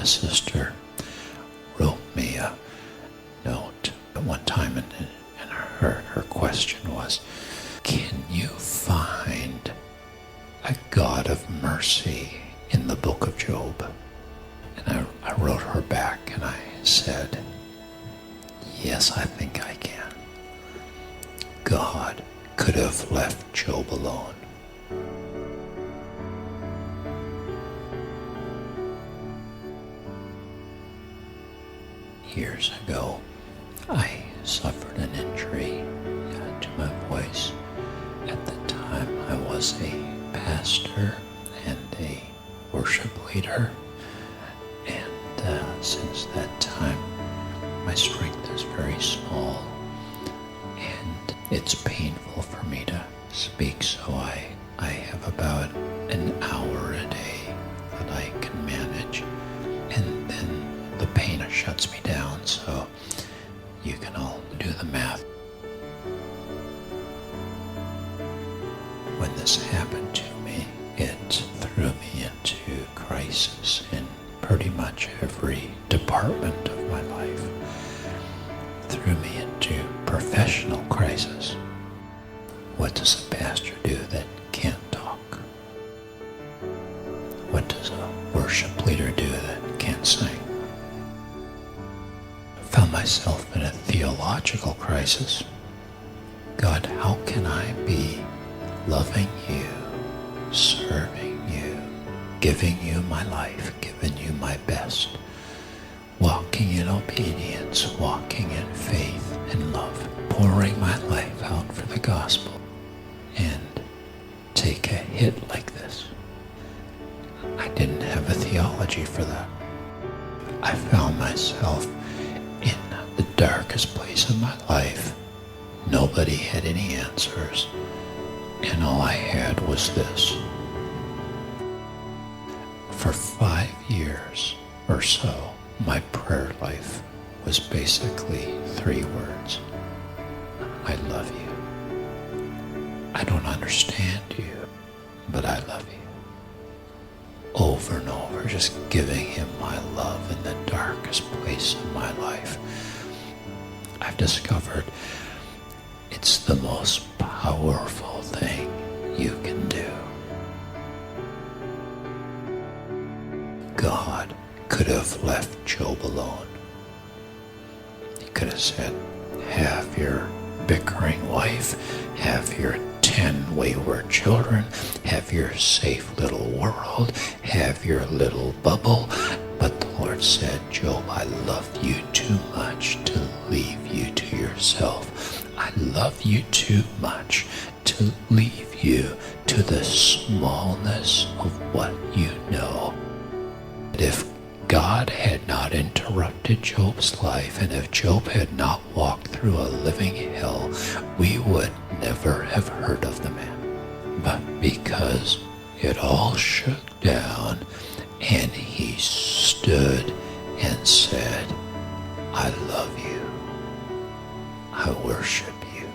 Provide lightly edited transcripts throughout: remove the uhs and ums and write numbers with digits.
A sister wrote me a note at one time, and her question was, can you find a God of mercy in the book of Job? And I wrote her back and I said, yes, I think I can. God could have left Job alone. Years ago, I suffered an injury to my voice. At the time, I was a pastor and a worship leader, and since that time, my strength is very small, and it's painful for me to speak, so I have about an hour a day that I can manage, and then the pain shuts me down, so you can all do the math. When this happened to me, it threw me into crisis in pretty much every department of my life. It threw me into professional crisis. What does a pastor do that can't talk? What does a worship leader do that can't sing? I found myself in a theological crisis. God, how can I be loving you, serving you, giving you my life, giving you my best, walking in obedience, walking in faith and love, pouring my life out for the gospel, and take a hit like this? I didn't have a theology for that. I found myself in the darkest place of my life. Nobody had any answers, and all I had was this. For 5 years or so, my prayer life was basically 3 words. I love you. I don't understand you, but I love you. Over and over, just giving him my love in the darkest place of my life. I've discovered it's the most powerful thing you can do. God could have left Job alone. He could have said, have your bickering wife, have your 10 wayward children, have your safe little world, have your little bubble. But the Lord said, Job, I love you too much to leave you to yourself. I love you too much to leave you to the smallness of what you know. If God had not interrupted Job's life, and if Job had not walked through a living hell, we would never have heard of the man. But because it all shook down, and he stood and said, I love you. I worship you.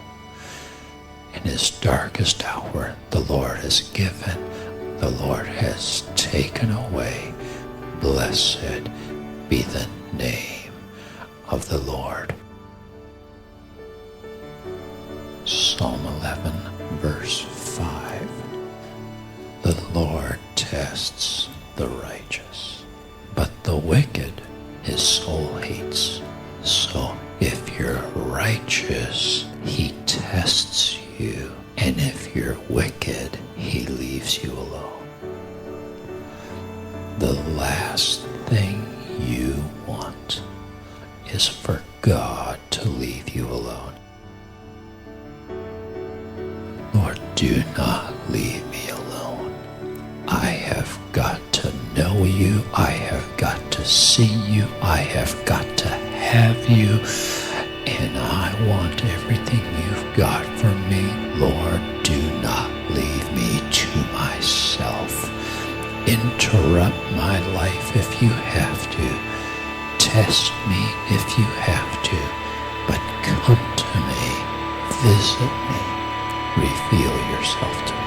In his darkest hour, the Lord has given, the Lord has taken away. Blessed be the name of the Lord. Psalm 11, verse 5. The Lord tests the righteous, but the wicked his soul hates. So if you're righteous, he tests you, and if you're wicked, he leaves you alone. The last thing you want is for God to leave you alone. Lord, do not leave me alone. I have got to know you. I have got to see you. I have got to have you. And I want everything you've got for me. Lord, do not leave me to myself. Interrupt my life if you have to. Test me if you have to. But come to me. Visit me. Reveal yourself to me.